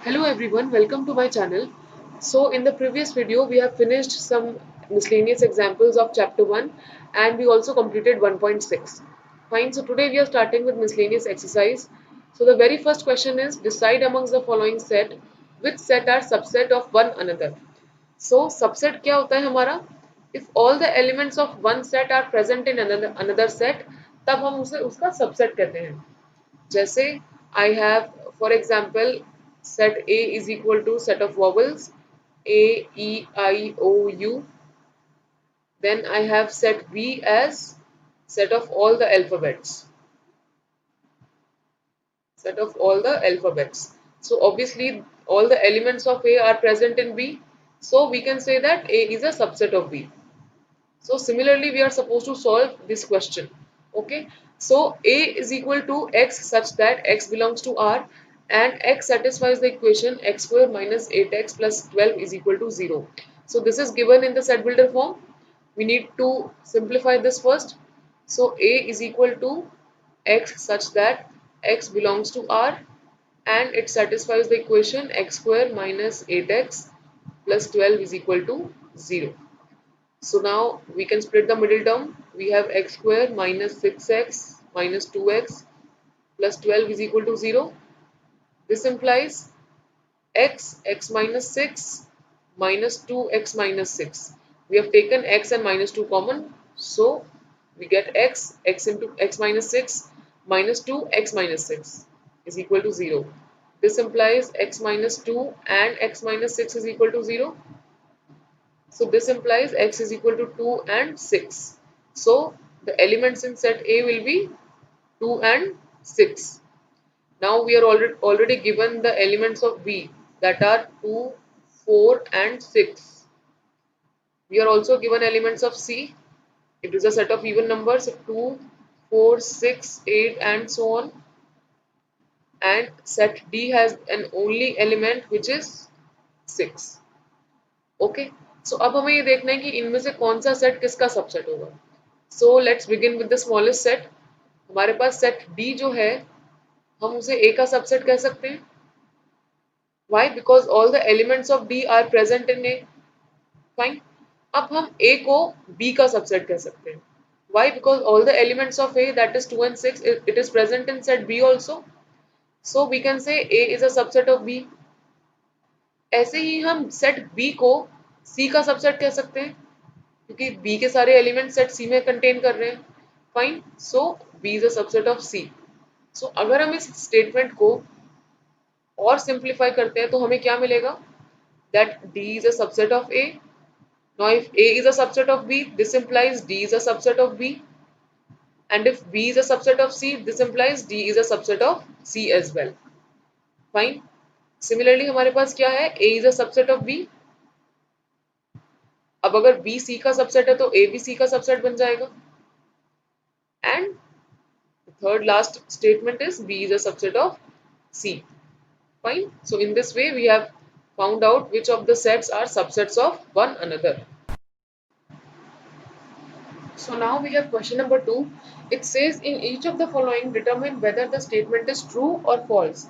Hello everyone, welcome to my channel. So in the previous video we have finished some miscellaneous examples of chapter 1 and we also completed 1.6. Fine, so today we are starting with miscellaneous exercise. So the very first question is decide amongst the following set which set are subset of one another. So subset क्या होता है हमारा? If all the elements of one set are present in another set तब हम उसे उसका subset कहते हैं. जैसे I have for example set A is equal to set of vowels A, E, I, O, U. Then I have set B as set of all the alphabets. Set of all the alphabets. So obviously all the elements of A are present in B. So we can say that A is a subset of B. So similarly, we are supposed to solve this question. Okay. So A is equal to X such that X belongs to R and X satisfies the equation X square minus 8X plus 12 is equal to 0. So this is given in the set builder form. We need to simplify this first. So A is equal to X such that X belongs to R and it satisfies the equation X square minus 8X plus 12 is equal to 0. So now we can split the middle term. We have x square minus 6x minus 2x plus 12 is equal to 0. This implies x minus 6 minus 2x minus 6. We have taken x and minus 2 common. So we get x into x minus 6 minus 2 x minus 6 is equal to 0. This implies x minus 2 and x minus 6 is equal to 0. So this implies x is equal to 2 and 6. So the elements in set A will be 2 and 6. Now we are already given the elements of B that are 2, 4 and 6. We are also given elements of C. It is a set of even numbers 2, 4, 6, 8 and so on. And set D has an only element which is 6. Okay so अब हमें ये देखना है कि इनमें से कौन सा सेट किसका सबसेट होगा. So let's begin with the smallest set. हमारे पास सेट डी जो है हम उसे ए का सबसेट कह सकते हैं. Why? Because all the elements of D R present in A. Fine. अब हम ए को बी का सबसेट कह सकते हैं. Why? Because all the elements of A that is 2 and 6 it is present in set B also. So we can say A is a subset of B. ऐसे ही हम सेट बी को सी का subset कह सकते हैं क्योंकि बी के सारे एलिमेंट सेट सी में कंटेन कर रहे हैं. Fine. So B is a subset of C. So अगर हम इस स्टेटमेंट को और सिंप्लीफाई करते हैं तो हमें क्या मिलेगा? That D is a subset of A. Now if A is a subset of B this implies D is a subset of B and if B is a subset of C this implies D is a subset of C as well. Fine. Similarly हमारे पास क्या है? A is a subset of B. अब अगर B C का subset है तो A भी C का सबसेट बन जाएगा. And the third last statement is B is a subset of C. Fine. So in this way we have found out which of the sets are subsets of one another. So now we have question number 2. It says in each of the following determine whether the statement is true or false.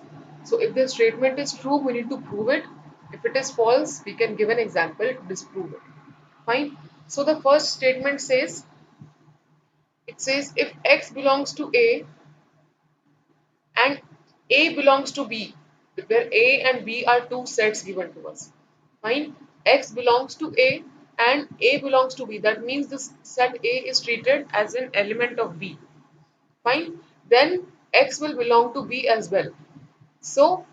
So if the statement is true we need to prove it. If it is false we can give an example to disprove it. Fine. So the first statement says if X belongs to A and A belongs to B, where A and B are two sets given to us. Fine. X belongs to A and A belongs to B. That means this set A is treated as an element of B. Fine. Then X will belong to B as well. So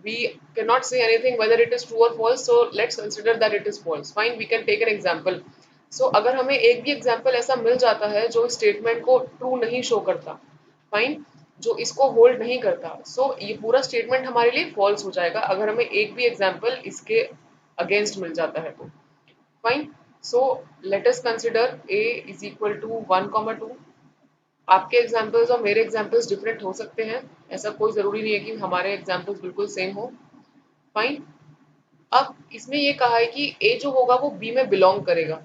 we cannot say anything whether it is true or false. So let's consider that it is false. Fine. We can take an example. So अगर हमें एक भी example ऐसा मिल जाता है जो statement को true नहीं शो करता, फाइन, जो इसको होल्ड नहीं करता, सो ये पूरा स्टेटमेंट हमारे लिए फॉल्स हो जाएगा अगर हमें एक भी एग्जाम्पल इसके अगेंस्ट मिल जाता है तो. Fine. So let us consider a is equal to 1, 2. आपके एग्जाम्पल्स और मेरे एग्जाम्पल्स डिफरेंट हो सकते हैं. ऐसा कोई ज़रूरी नहीं है कि हमारे एग्जाम्पल्स बिल्कुल सेम हो. फाइन. अब इसमें ये कहा है कि a जो होगा वो b में बिलोंग करेगा.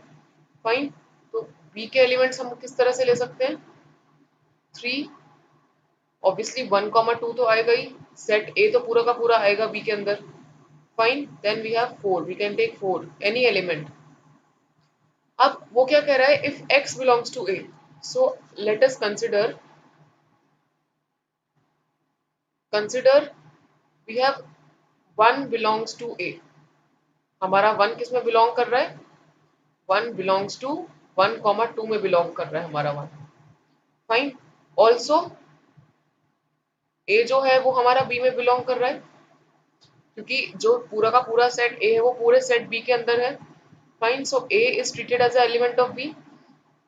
फाइन. तो b के एलिमेंट्स हम किस तरह से ले सकते हैं? 3, ऑब्वियसली 1, 2 तो आएगा ही, सेट ए तो पूरा का पूरा आएगा बी के अंदर. Fine, then we have 4, we can take 4 any element. अब वो क्या कह रहा है, if x belongs to a, so let us consider we have 1 belongs to a. हमारा 1 किस में बिलोंग कर रहा है, 1 बिलोंग्स टू 1, 2 में बिलोंग कर रहा है हमारा 1. फाइन, ऑल्सो a जो है वो हमारा b में बिलोंग कर रहा है, क्योंकि जो पूरा का पूरा सेट a है वो पूरे सेट b के अंदर है. Fine, so a is treated as a element of b.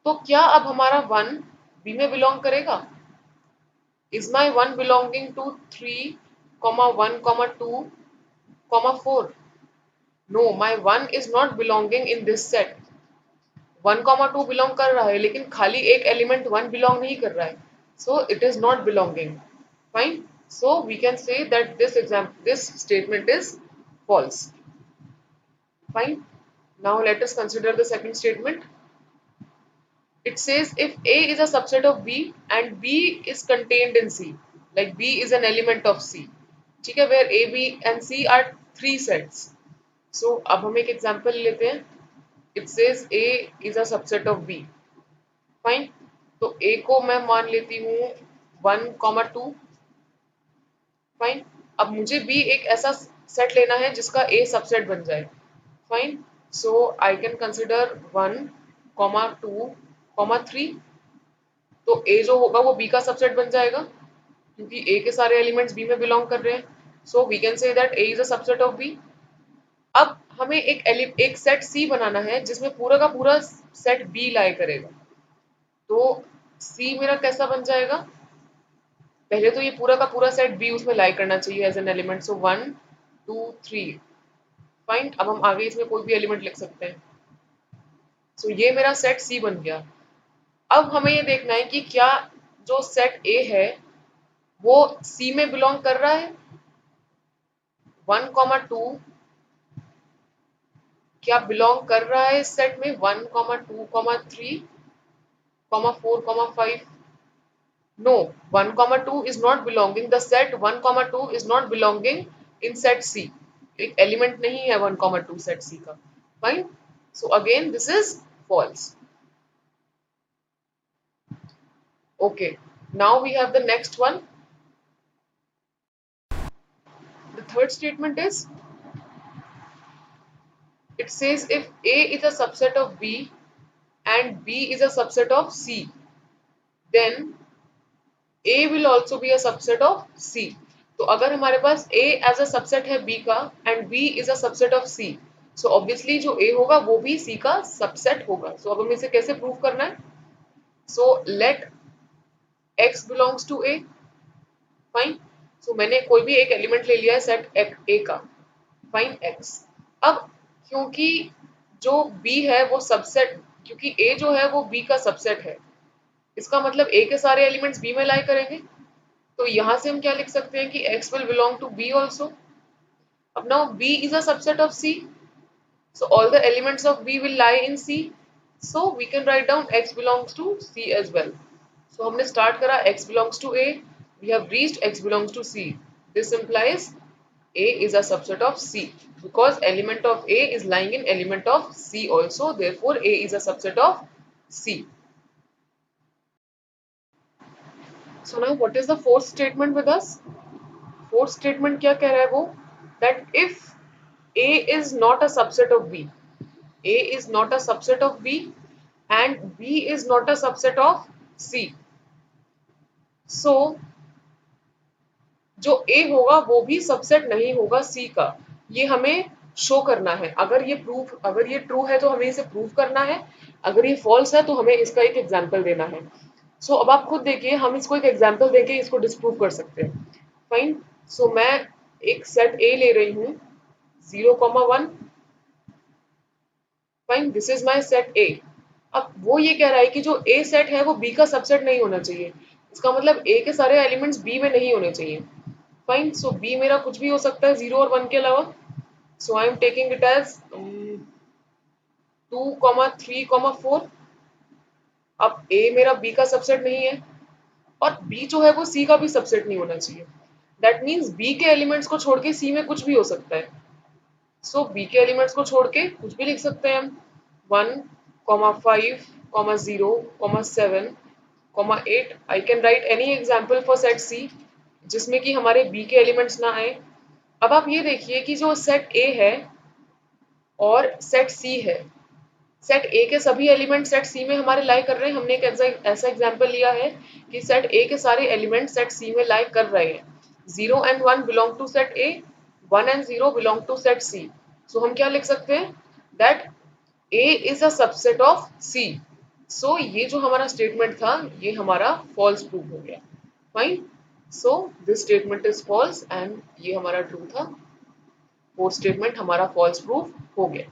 तो क्या अब हमारा 1 b में बिलोंग करेगा? Is my 1 belonging to 3, 1, 2, 4? नो, my 1 is not belonging in this set. 1, 2 belong कर रहा है, लेकिन खाली एक एलिमेंट 1 बिलोंग नहीं कर रहा है, so it is not belonging. Fine, so we can say that this statement is false. Fine, now let us consider the second statement. It says if a is a subset of b and b is contained in c, like b is an element of c, ठीक है, where a, b and c are three sets. So अब हम एक example लेते हैं. It says a is a subset of b. Fine, तो a को मैं मान लेती हूँ 1, 2. फाइन, अब मुझे भी एक ऐसा सेट लेना है जिसका ए सबसेट बन जाए. Fine, so I can consider 1, 2, 3. तो ए जो होगा वो बी का सबसेट बन जाएगा, क्योंकि ए के सारे एलिमेंट्स बी में बिलोंग कर रहे हैं. So we can say that A is a subset of B. अब हमें एक सेट सी बनाना है जिसमें पूरा का पूरा सेट बी लाई करेगा. तो सी मेरा कैसा बन जाएगा, पहले तो ये पूरा का पूरा सेट बी उसमें लाई करना चाहिए as an element. So 1, 2, 3. Fine, अब हम आगे इसमें कोई भी एलिमेंट लिख सकते हैं. सो ये मेरा सेट सी बन गया. अब हमें ये देखना है कि क्या जो सेट ए है वो सी में बिलोंग कर रहा है. 1, 2 क्या बिलोंग कर रहा है इस सेट में, 1, 2, 3, 4, 5? No, 1, 2 is not belonging. The set 1, 2 is not belonging in set C. एक एलिमेंट नहीं है 1, 2 सेट C का. Fine, so again this is false. Okay, now we have the next one. The third statement is, it says if A is a subset of B and B is a subset of C, then A will also be a subset of C. तो अगर हमारे पास A as a subset है B का and B is a subset of C, so obviously जो A होगा वो भी C का subset होगा. So अब हमें इसे कैसे प्रूव करना है? So let X belongs to A. Fine, so मैंने कोई भी एक एलिमेंट ले लिया है सेट A का. Fine, X. अब क्योंकि जो B है वो सबसेट, क्योंकि A जो है वो B का सबसेट है, इसका मतलब A के सारे एलिमेंट्स B में लाई करेंगे. तो यहां से हम क्या लिख सकते हैं कि X will belong to B also. अब now B is a subset of C, so all the elements of B will lie in C, so we can write down X belongs to C as well. So हमने start करा X belongs to A, we have reached X belongs to C. This implies A is a subset of C because element of A is lying in element of C also, therefore A is a subset of C. So now what is the fourth statement with us? Fourth statement क्या कह रहा है वो, that if A is not a subset of B, A is not a subset of B and B is not a subset of C, so जो A होगा वो भी subset नहीं होगा C का. ये हमें शो करना है. अगर ये ट्रू है तो हमें इसे प्रूव करना है, अगर ये फॉल्स है तो हमें इसका एक एग्जांपल देना है. सो अब आप खुद देखिए, हम इसको एक एग्जांपल देके इसको डिस्प्रूव कर सकते हैं. फाइन, सो मैं एक सेट A ले रही हूँ 0, 1. Fine, this is my set A. अब वो ये कह रहा है कि जो A सेट है वो B का सबसेट नहीं होना चाहिए. इसका मतलब A के सारे एलिमेंट्स B में नहीं होने चाहिए. फाइन, सो B मेरा कुछ भी हो सकता है 0 और 1 के अलावा. So I am taking it as 2, 3, 4. अब A मेरा B का सबसेट नहीं है, और बी जो है वो सी का भी सबसेट नहीं होना चाहिए। दैट मीन्स बी के एलिमेंट्स को छोड़ के सी में कुछ भी हो सकता है। सो बी के एलिमेंट्स को छोड़ के कुछ भी लिख सकते हैं हम। 1,5,0,7,8 I can write any example for set C जिसमें कि हमारे बी के एलिमेंट्स ना आए। अब आप ये देखिए कि जो सेट ए है और सेट सी है, सेट ए के सभी एलिमेंट सेट सी में हमारे लाई कर रहे हैं। हमने एक ऐसा एग्जांपल लिया है कि सेट ए के सारे एलिमेंट सेट सी में लाई कर रहे हैं। 0 and 1 belong to set A, 1 and 0 belong to set C. So हम क्या लिख सकते हैं that A is a subset of C. So ये जो हमारा स्टेटमेंट था ये हमारा फॉल्स प्रूफ हो गया। Fine, so this statement is false and ये हमारा ट्रू था। फोर्थ स्टेटमेंट हमारा फॉल्स प्रूफ हो गया।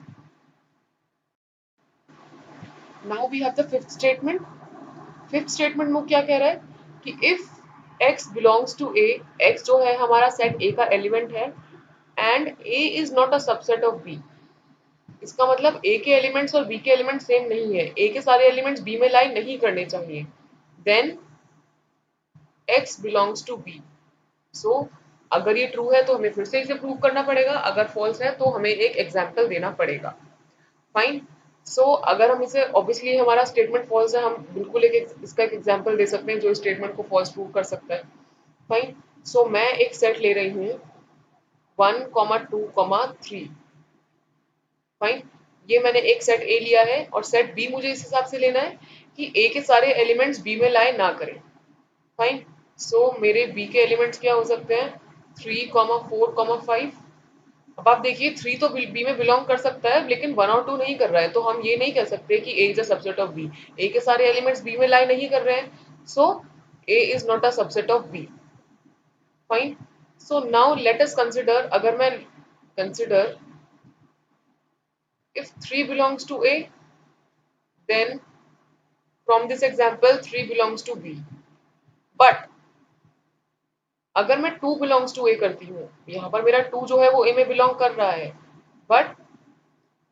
Now we have the fifth statement. Fifth statement में क्या कह रहा है कि if x belongs to a, x जो है हमारा सेट a का एलिमेंट है and a is not a subset of b। इसका मतलब a के एलिमेंट्स और b के एलिमेंट सेम नहीं है, a के सारे एलिमेंट्स b में लाई नहीं करने चाहिए। Then x belongs to b। So अगर ये ट्रू है तो हमें फिर से इसे प्रूव करना पड़ेगा, अगर फॉल्स है तो हमें एक एग्जाम्पल देना पड़ेगा। फाइन, सो अगर हम इसे ऑब्वियसली हमारा स्टेटमेंट फॉल्स है, हम बिल्कुल इसका एक एग्जांपल दे सकते हैं जो स्टेटमेंट को फॉल्स प्रूव कर सकता है। फाइन, सो मैं एक सेट ले रही हूँ 1,2,3। फाइन, ये मैंने एक सेट ए लिया है और सेट बी मुझे इस हिसाब से लेना है कि ए के सारे एलिमेंट्स बी में लाए ना करें। फाइन, सो मेरे बी के एलिमेंट्स क्या हो सकते हैं 3,4,5। अब आप देखिए 3 तो बी में बिलोंग कर सकता है लेकिन 1 और 2 नहीं कर रहा है, तो हम ये नहीं कह सकते कि A is a subset of B. A के सारे एलिमेंट्स बी में लाई नहीं कर रहे हैं, so A is not a subset of B. Fine, so now let us consider, अगर मैं consider if 3 belongs to A, then from this example 3 belongs to B. But अगर मैं 2 बिलोंग्स टू ए करती हूँ, यहाँ पर मेरा 2 जो है वो ए में बिलोंग कर रहा है, but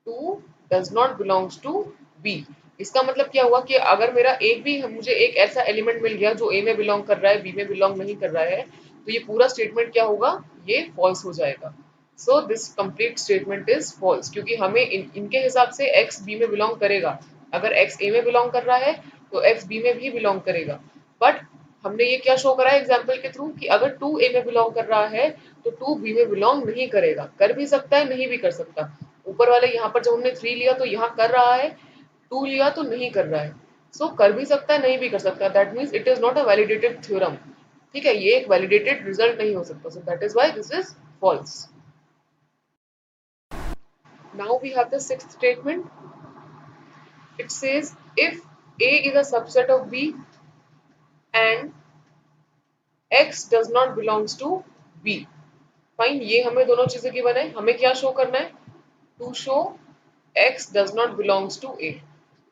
2 does not belongs to B। इसका मतलब क्या हुआ कि अगर मेरा एक भी मुझे एक ऐसा एलिमेंट मिल गया जो A में बिलोंग कर रहा है, B में बिलोंग नहीं कर रहा है, तो ये पूरा स्टेटमेंट क्या होगा, ये फॉल्स हो जाएगा। So this complete statement is false, क्योंकि हमें इनके हिसाब से x B में बिलोंग करेगा। अगर x A में बिलोंग कर रहा है तो x B में भी बिलोंग करेगा। बट हमने ये क्या शो करा है एग्जाम्पल के थ्रू कि अगर 2 A में बिलोंग कर रहा है तो 2 B में बिलोंग नहीं करेगा। कर भी सकता है, नहीं भी कर सकता। ऊपर वाले यहाँ पर जब हमने 3 लिया तो यहाँ कर रहा है, 2 लिया तो नहीं कर रहा है। सो कर भी सकता है, नहीं भी कर सकता। That means it is not a validated theorem. ठीक है, ये एक वैलिडेटेड रिजल्ट नहीं हो सकता। So that is why this is false. Now we have the sixth statement. It says if A is a subset of B and X does not belongs to B। Fine, ये हमें दोनों चीजें given है, हमें क्या show करना है, to show x does not belongs to A।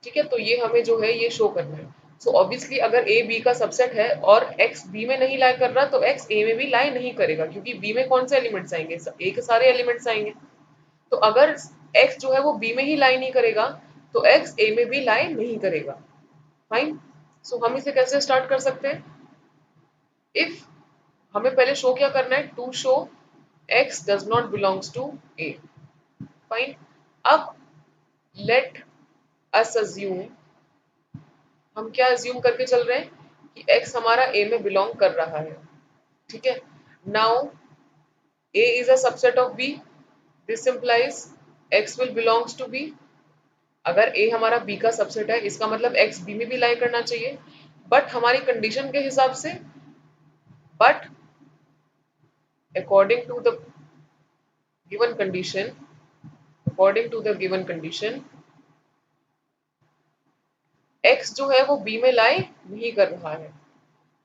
ठीक है, तो ये हमें जो है ये शो करना है। सो ऑब्वियसली अगर a b का सबसेट है और x b में नहीं लाई कर रहा तो x a में भी लाई नहीं करेगा, क्योंकि b में कौन से एलिमेंट्स आएंगे, a के सारे एलिमेंट्स आएंगे। तो अगर x जो है वो b में ही लाई नहीं करेगा तो x a में भी लाई नहीं करेगा। फाइन, सो हम इसे कैसे स्टार्ट कर सकते हैं, इफ हमें पहले शो क्या करना है, to show x does not belongs to A। Fine, अब लेट अस अज्यूम, हम क्या अज्यूम करके चल रहे हैं कि x हमारा a में बिलोंग कर रहा है। ठीक है, now a is a subset of b, this implies x will belongs to b। अगर a हमारा b का सबसेट है इसका मतलब x b में भी लाई करना चाहिए। बट हमारी कंडीशन के हिसाब से, but according to the given condition, according to the given condition x जो है वो b में लाई नहीं कर रहा है।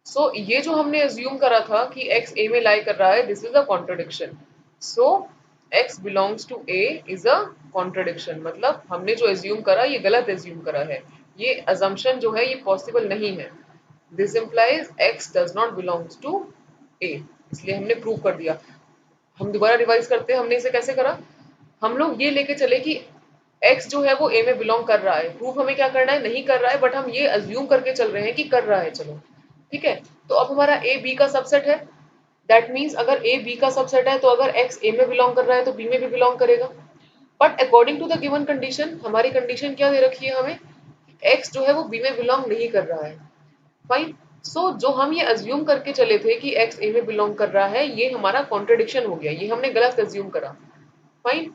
सो ये जो हमने अज्यूम करा था कि x a में लाई कर रहा है, this is a contradiction. So x belongs to a is a contradiction, मतलब हमने जो अज्यूम करा ये गलत अज्यूम करा है, ये अजम्पशन जो है ये पॉसिबल नहीं है। This implies x does not belongs to a, इसलिए हमने प्रूव कर दिया। हम दोबारा रिवाइज करते हैं, हमने इसे कैसे करा, हम लोग ये लेके चले कि x जो है वो a में बिलोंग कर रहा है। प्रूफ हमें क्या करना है, नहीं कर रहा है, बट हम ये अज्यूम करके चल रहे हैं कि कर रहा है। चलो, ठीक है, तो अब हमारा ए बी का सबसेट है। दैट मीन्स अगर ए बी का सबसेट है तो अगर एक्स ए में बिलोंग कर रहा है तो बी में भी बिलोंग करेगा। But according to the given condition, हमारी कंडीशन क्या दे रखी है हमें, एक्स जो है वो बी में बिलोंग नहीं कर रहा है। फाइन। सो जो हम ये अज्यूम करके चले थे कि एक्स ए में बिलोंग कर रहा है, ये हमारा कॉन्ट्रडिक्शन हो गया, ये हमने गलत अज्यूम करा। फाइन।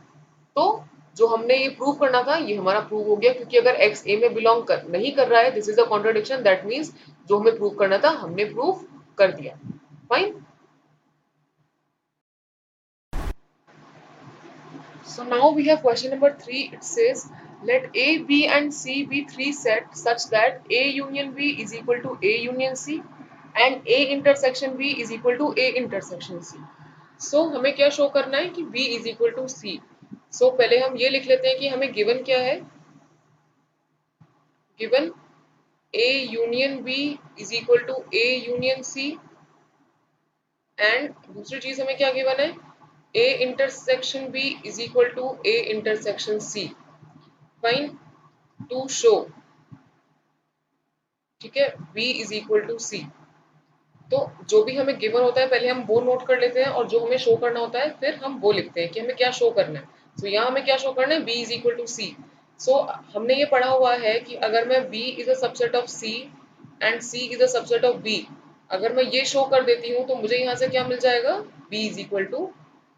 तो जो हमने ये प्रूव करना था ये हमारा प्रूव हो गया, क्योंकि अगर एक्स ए में बिलोंग कर नहीं कर रहा है, this is a contradiction, that means जो हमें प्रूव करना था हमने प्रूव कर दिया। Fine. So now we have question number 3. It says, let A, B and C be three sets such that A union B is equal to A union C and A intersection B is equal to A intersection C. So हमें क्या show करना है कि B is equal to C. So पहले हम ये लिख लेते हैं कि हमें गिवन क्या है, given A union B is equal to A union C and दूसरी चीज हमें क्या गिवन है, A intersection B is equal to A intersection C. Fine. To show, ठीक है, B is equal to C। तो जो भी हमें गिवन होता है पहले हम वो नोट कर लेते हैं और जो हमें शो करना होता है फिर हम वो लिखते हैं कि हमें क्या शो करना है। तो यहाँ हमें क्या शो करना है, B is equal to C। So हमने ये पढ़ा हुआ है कि अगर मैं B is a subset of C and C is a subset of B, अगर मैं ये शो कर देती हूँ तो मुझे यहाँ से क्या मिल जाएगा, B is equal to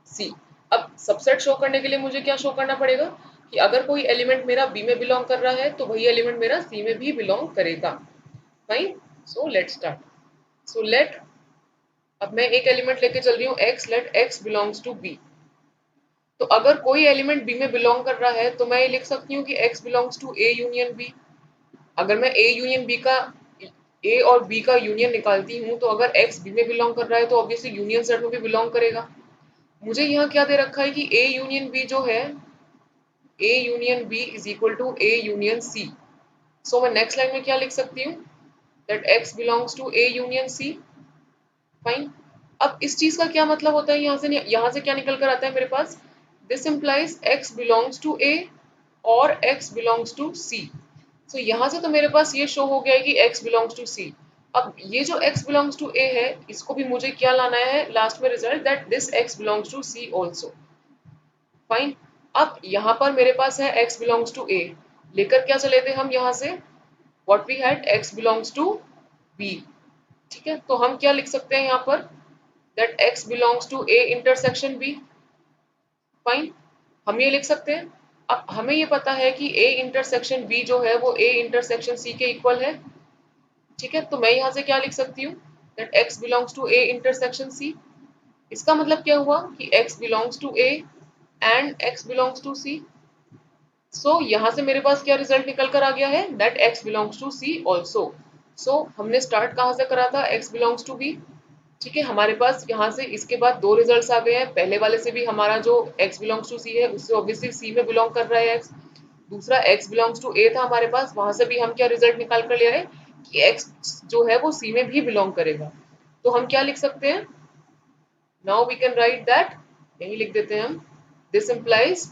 C। अब सबसेट शो करने के लिए मुझे क्या शो करना पड़ेगा कि अगर कोई एलिमेंट मेरा B में बिलोंग कर रहा है तो वही एलिमेंट मेरा C में भी बिलोंग करेगा। Fine. So let start. So let, अब मैं एक एलिमेंट लेके चल रही हूँ x, let x belongs to b। तो अगर कोई एलिमेंट b में बिलोंग कर रहा है तो मैं ये लिख सकती हूँ कि x belongs to a union b। अगर मैं a यूनियन b का, a और b का यूनियन निकालती हूँ तो अगर x b में बिलोंग कर रहा है तो ऑब्वियसली यूनियन सेट में भी बिलोंग करेगा। मुझे यहाँ क्या दे रखा है कि a यूनियन b जो है, a union b is equal to a union c। So मैं नेक्स्ट लाइन में क्या लिख सकती हूँ, that x belongs to a union c। Fine. अब इस चीज का क्या मतलब होता है, यहाँ से क्या निकल कर आता है मेरे पास, this implies x belongs to a और x belongs to c। So यहाँ से तो मेरे पास ये शो हो गया है कि x बिलोंग्स टू c। अब ये जो x बिलोंग्स टू a है इसको भी मुझे क्या लाना है लास्ट में result, that this x belongs to c also. Fine. अब यहाँ पर मेरे पास है x बिलोंग्स टू a, लेकर क्या चले थे हम यहाँ से, what we had, x belongs to b। ठीक है, तो हम क्या लिख सकते हैं यहाँ पर, that x belongs to A intersection B। Fine. हम ये लिख सकते हैं। अब हमें ये पता है कि A intersection B जो है वो A intersection C के इक्वल है। ठीक है, तो मैं यहाँ से क्या लिख सकती हूँ, that x belongs to A intersection C। इसका मतलब क्या हुआ कि x belongs to A and x belongs to C। So यहाँ से मेरे पास क्या रिजल्ट निकल कर आ गया है, that x belongs to C also। सो हमने स्टार्ट कहाँ से करा था, x belongs to B। ठीक है, हमारे पास यहाँ से इसके बाद दो रिजल्ट्स आ गए हैं। पहले वाले से भी हमारा जो x बिलोंग्स टू c है उससे ऑब्वियसली c में बिलोंग कर रहा है x। दूसरा x बिलोंग्स टू a था हमारे पास, वहां से भी हम क्या रिजल्ट निकाल कर ले आए कि x जो है वो c में भी बिलोंग करेगा। तो हम क्या लिख सकते हैं, now we can write that, यही लिख देते हैं हम, this implies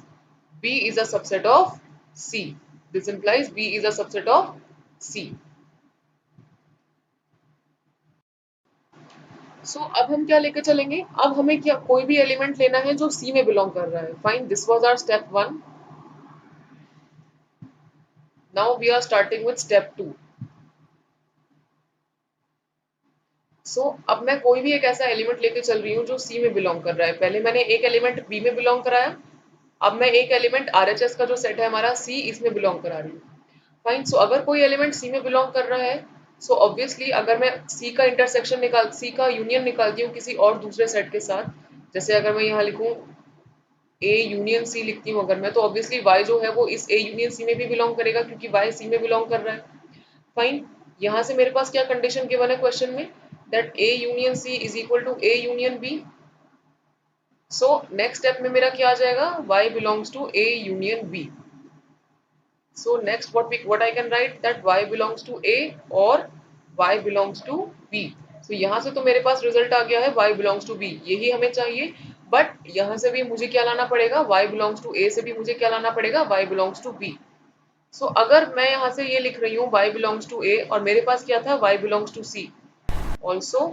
b is a subset of c। This implies b is a subset of c। So अब हम क्या लेके चलेंगे, अब हमें क्या कोई भी एलिमेंट लेना है जो सी में बिलोंग कर रहा है। Fine, this was our step 1। Now we are starting with step 2। So अब मैं कोई भी एक ऐसा एलिमेंट लेके चल रही हूँ जो सी में बिलोंग कर रहा है। पहले मैंने एक एलिमेंट बी में बिलोंग कराया, अब मैं एक एलिमेंट आरएचएस का जो सेट है हमारा सी, इसमें बिलोंग करा रही हूँ। फाइन। सो अगर कोई एलिमेंट सी में बिलोंग कर रहा है, सो ऑब्वियसली अगर मैं सी का इंटरसेक्शन निकाल, सी का यूनियन निकालती हूँ किसी और दूसरे सेट के साथ, जैसे अगर मैं यहाँ लिखूँ ए यूनियन सी लिखती हूँ अगर मैं, तो ऑब्वियसली वाई जो है वो इस ए यूनियन सी में भी बिलोंग करेगा क्योंकि वाई सी में बिलोंग कर रहा है। फाइन। यहाँ से मेरे पास क्या कंडीशन गिवन है क्वेश्चन में, that A union C is equal to A union B. So next step में मेरा क्या आ जाएगा, Y belongs to A union B. So next what I can write, that Y belongs to A और Y belongs to B. तो यहाँ से तो मेरे पास रिजल्ट आ गया है y बिलोंग्स टू b, यही हमें चाहिए। बट यहाँ से भी मुझे क्या लाना पड़ेगा, y बिलोंग्स टू a से भी मुझे क्या लाना पड़ेगा, y belongs to b। So अगर मैं यहाँ से ये लिख रही हूँ y बिलोंग्स टू a और मेरे पास क्या था y belongs to c, also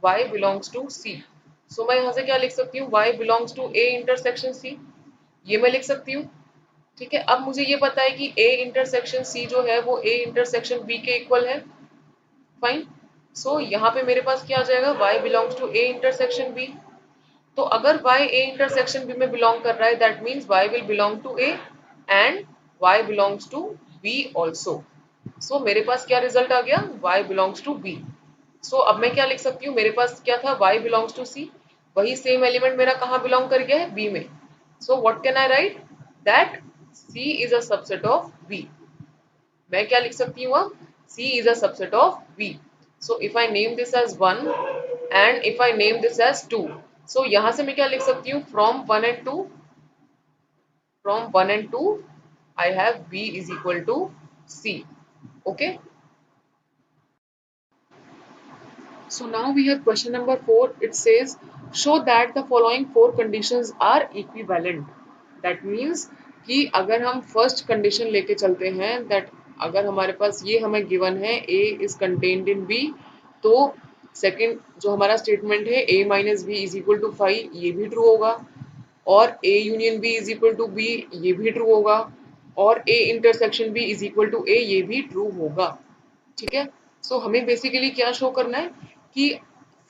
y belongs to c। So मैं यहाँ से क्या लिख सकती हूँ, y belongs to a intersection c, ये मैं लिख सकती हूँ। ठीक है, अब मुझे ये पता है कि a इंटरसेक्शन c जो है वो a इंटरसेक्शन b के इक्वल है। फाइन। सो यहाँ पे मेरे पास क्या आ जाएगा, y belongs to a intersection b। तो अगर y a इंटरसेक्शन b में बिलोंग कर रहा है, that means y will belong to a and y belongs to b also. So मेरे पास क्या रिजल्ट आ गया, y belongs to b। So अब मैं क्या लिख सकती हूँ, मेरे पास क्या था, y बिलोंग्स टू c, वही सेम एलिमेंट मेरा कहाँ बिलोंग कर गया है, b में। So what can I right, that c is a subset of b। मैं क्या लिख सकती हूँ अब, C is a subset of V. So if I name this as 1 and if I name this as 2, so यहाँ से मैं क्या लिख सकती हूँ, from 1 and 2, from 1 and 2 I have V is equal to C. Okay. So now we have question number 4. It says show that the following four conditions are equivalent. That means कि अगर हम फर्स्ट कंडीशन लेके चलते हैं, that अगर हमारे पास ये हमें गिवन है A is contained in B, तो सेकंड जो हमारा स्टेटमेंट है A minus B is equal to 5, ये भी ट्रू होगा। और A union B is equal to B, ये भी ट्रू होगा। और A intersection B is equal to A, ये भी ट्रू होगा। ठीक है। सो हमें बेसिकली क्या शो करना है कि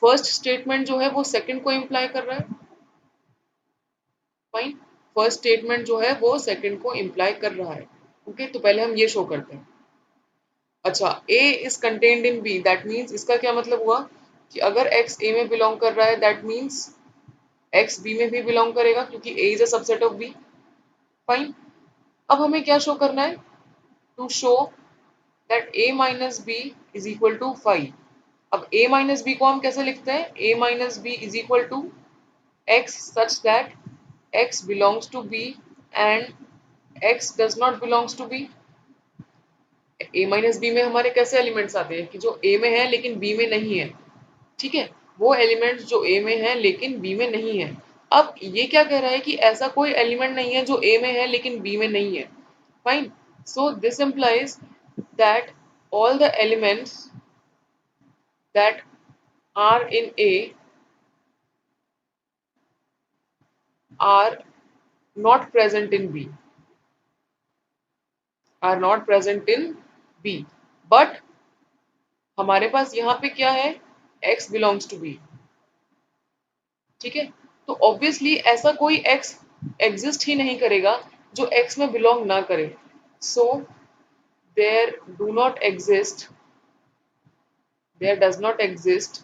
फर्स्ट स्टेटमेंट जो है वो सेकंड को इम्प्लाई कर रहा है। फाइन। फर्स्ट स्टेटमेंट जो है वो सेकंड को इम्प्लाई कर रहा है। ओके, तो पहले हम ये शो करते हैं। अच्छा, A is contained in B, that means इसका क्या मतलब हुआ कि अगर X A में बिलोंग कर रहा है, दैट मीन्स X B में भी बिलोंग करेगा, क्योंकि A is a subset of B। Fine. अब हमें क्या शो करना है, to show that A minus B is equal to 5। अब a माइनस बी को हम कैसे लिखते हैं, a minus B is equal to x such that x belongs to b and x does not belongs to b। a minus B में हमारे कैसे elements आते हैं कि जो a में है लेकिन b में नहीं है। ठीक है, वो एलिमेंट्स जो a में है लेकिन b में नहीं है। अब ये क्या कह रहा है कि ऐसा कोई एलिमेंट नहीं है जो a में है लेकिन b में नहीं है। Fine. So this implies that all the elements that are in A are not present in B, are not present in B, but हमारे पास यहाँ पे क्या है, X belongs to B। ठीक है, तो ऑब्वियसली ऐसा कोई X एग्जिस्ट ही नहीं करेगा जो X में बिलोंग ना करे। So there do not exist, there does not exist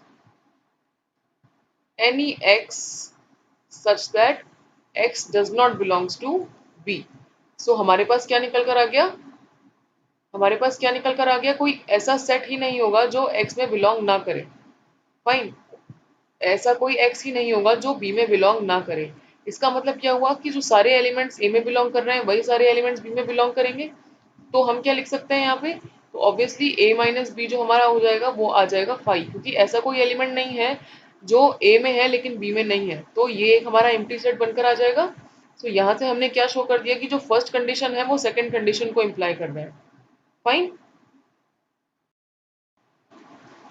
any X such that X does not belongs to B। So हमारे पास क्या निकल कर आ गया, हमारे पास क्या निकल कर आ गया, कोई ऐसा सेट ही नहीं होगा जो X में बिलोंग ना करे। फाइन। ऐसा कोई X ही नहीं होगा जो B में बिलोंग ना करे। इसका मतलब क्या हुआ कि जो सारे एलिमेंट्स A में बिलोंग कर रहे हैं वही सारे एलिमेंट्स B में बिलोंग करेंगे। तो हम क्या लिख सकते हैं यहाँ पे, तो ऑब्वियसली A माइनस बी जो हमारा हो जाएगा वो आ जाएगा 5, क्योंकि ऐसा कोई एलिमेंट नहीं है जो A में है लेकिन B में नहीं है। तो ये एक हमारा एम्प्टी सेट बनकर आ जाएगा। तो यहाँ से हमने क्या शो कर दिया कि जो फर्स्ट कंडीशन है वो सेकंड कंडीशन को इम्प्लाई कर रहा है। फाइन।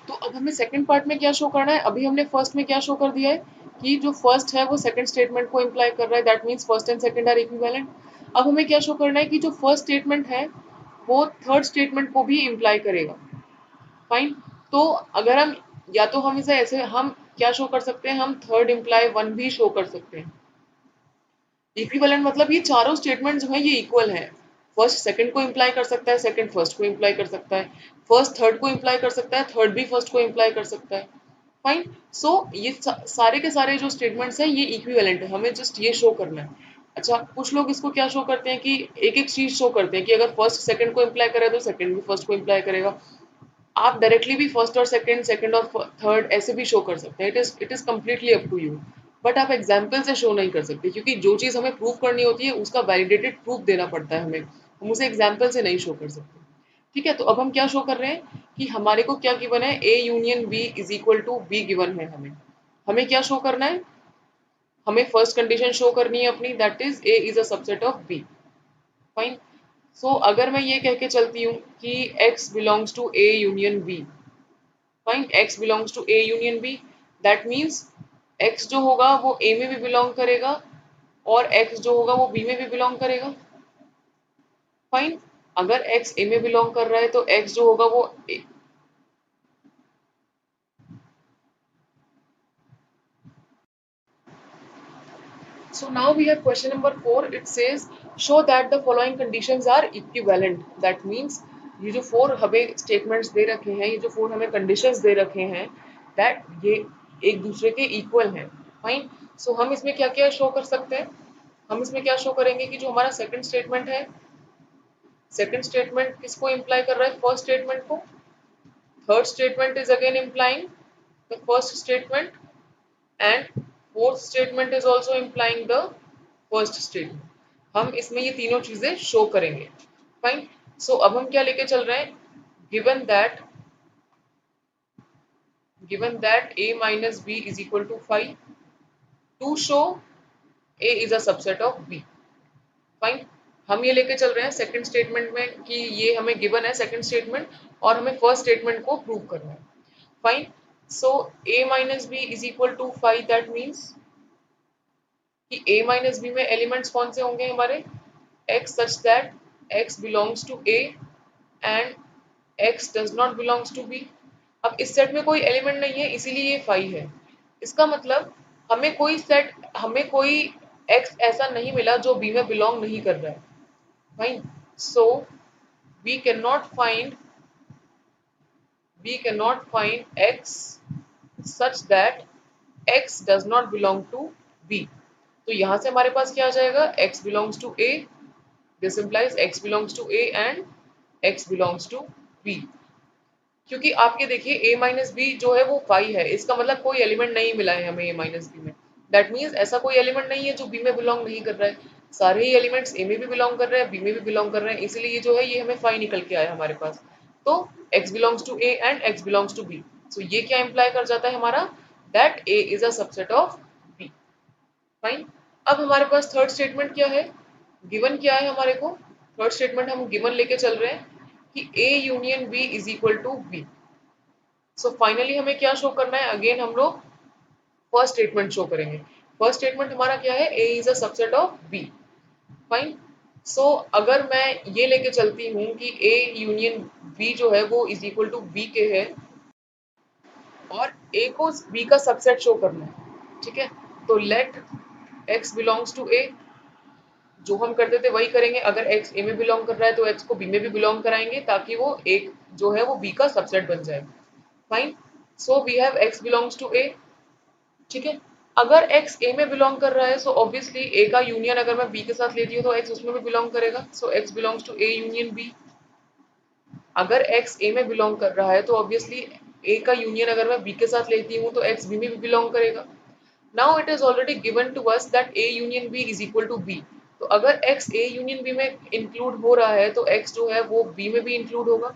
तो अब हमें सेकंड पार्ट में क्या शो करना है, अभी हमने फर्स्ट में क्या शो कर दिया है कि जो फर्स्ट है वो सेकंड स्टेटमेंट को इम्प्लाई कर रहा है, that means first and second are equivalent. अब हमें क्या शो करना है कि जो फर्स्ट स्टेटमेंट है वो थर्ड स्टेटमेंट को भी इम्प्लाई करेगा। फाइन। तो अगर हम, या तो हम इसे ऐसे हम क्या शो कर सकते हैं, हम थर्ड इम्प्लाई वन भी शो कर सकते हैं। इक्विवेलेंट मतलब ये चारों स्टेटमेंट जो है ये इक्वल है। फर्स्ट सेकंड को इम्प्लाई कर सकता है, सेकंड फर्स्ट को इम्प्लाई कर सकता है, फर्स्ट थर्ड को इम्प्लाई कर सकता है, थर्ड भी फर्स्ट को इम्प्लाई कर सकता है। फाइन। सो ये सारे के सारे जो स्टेटमेंट्स हैं ये इक्विवेलेंट है, हमें जस्ट ये शो करना है। अच्छा, कुछ लोग इसको क्या शो करते हैं कि एक एक चीज शो करते हैं कि अगर फर्स्ट सेकंड को इम्प्लाई करे तो सेकंड भी फर्स्ट को इम्प्लाई करेगा। आप डायरेक्टली भी फर्स्ट और सेकंड, सेकंड और थर्ड ऐसे भी शो कर सकते हैं। It is completely up to you. But आप एग्जाम्पल से शो नहीं कर सकते, क्योंकि जो चीज हमें प्रूव करनी होती है उसका वैलिडेटेड प्रूफ देना पड़ता है हमें, हम उसे एग्जाम्पल से नहीं शो कर सकते। ठीक है, तो अब हम क्या शो कर रहे हैं कि हमारे को क्या गिवन है, A union B is equal to B given है। हमें हमें क्या शो करना है, हमें फर्स्ट कंडीशन शो करनी है अपनी, that is A is a subset of B। Fine. So अगर मैं ये कह के चलती हूँ कि X belongs to A union B, fine, x belongs to a union b, that means x जो होगा वो a में भी बिलोंग करेगा और x जो होगा वो b में भी बिलोंग करेगा। फाइन, अगर x a में बिलोंग कर रहा है तो x जो होगा वो So now we have question number 4. It says show that the following conditions are equivalent. That means ये जो 4 हमें statements दे रखे हैं, ये जो 4 हमें conditions दे रखे हैं, that ये एक दूसरे के equal हैं. Fine. So हम इसमें क्या क्या show कर सकते हैं? हम इसमें क्या show करेंगे कि जो हमारा second statement है, second statement किसको imply कर रहा है? First statement को. Third statement is again implying the first statement and fourth statement is also implying the first statement. हम इसमें ये तीनों चीजें शो करेंगे। फाइन, सो अब हम क्या लेके चल रहे हैं? Given that a minus b is equal to 5 to show a is a subset of b. Fine, हम ये लेके चल रहे हैं सेकंड स्टेटमेंट में कि ये हमें गिवन है सेकंड स्टेटमेंट और हमें फर्स्ट स्टेटमेंट को प्रूव करना है। Fine, so a minus b is equal to 5, that means कि a माइनस बी में एलिमेंट्स कौन से होंगे हमारे? x such that x belongs to a and x does not belongs to b। अब इस सेट में कोई एलिमेंट नहीं है इसीलिए ये 5 है। इसका मतलब हमें कोई x ऐसा नहीं मिला जो b में बिलोंग नहीं कर रहा है। Fine, so we cannot find x such that x does not belong to b। तो यहां से हमारे पास क्या आ जाएगा? x belongs to a, this implies x belongs to a and x belongs to b। क्योंकि आपके देखिए a माइनस बी जो है वो 5 है, इसका मतलब कोई एलिमेंट नहीं मिला है हमें a माइनस बी में। दैट मीन्स ऐसा कोई एलिमेंट नहीं है जो b में बिलोंग नहीं कर रहा है, सारे ही एलिमेंट्स a में भी बिलोंग कर रहे हैं, b में भी बिलोंग कर रहे हैं, इसीलिए ये जो है ये हमें 5 निकल के आया हमारे पास। तो x belongs to a and x belongs to b। So ये क्या इंप्लाई कर जाता है हमारा? That a is a subset of b। Fine, अब हमारे पास थर्ड स्टेटमेंट क्या है? गिवन क्या है हमारे को? थर्ड स्टेटमेंट हम गिवन लेके चल रहे हैं कि a union b is equal to b। So finally हमें क्या शो करना है? अगेन हम लोग फर्स्ट स्टेटमेंट शो करेंगे। फर्स्ट स्टेटमेंट हमारा क्या है? a is a subset of b। Fine, so अगर मैं ये लेके चलती हूँ कि a यूनियन b जो है वो इज इक्वल टू b के है और a को b का सबसेट शो करना है, ठीक है, तो let x belongs to a, जो हम करते थे वही करेंगे। अगर x a में बिलोंग कर रहा है तो x को b में भी बिलोंग कराएंगे ताकि वो एक जो है वो b का सबसेट बन जाए। Fine, so we have x belongs to a, ठीक है। अगर x a में बिलोंग कर रहा है सो ऑब्वियसली a का यूनियन अगर मैं b के साथ लेती हूँ तो x उसमें भी बिलोंग करेगा, so x belongs to a union b। अगर x a में बिलोंग कर रहा है तो ऑब्वियसली a का यूनियन अगर मैं b के साथ लेती हूँ तो x b में भी बिलोंग करेगा। Now it is already given to us that a union b is equal to b, तो अगर x a यूनियन b में इंक्लूड हो रहा है तो x जो है वो b में भी इंक्लूड होगा।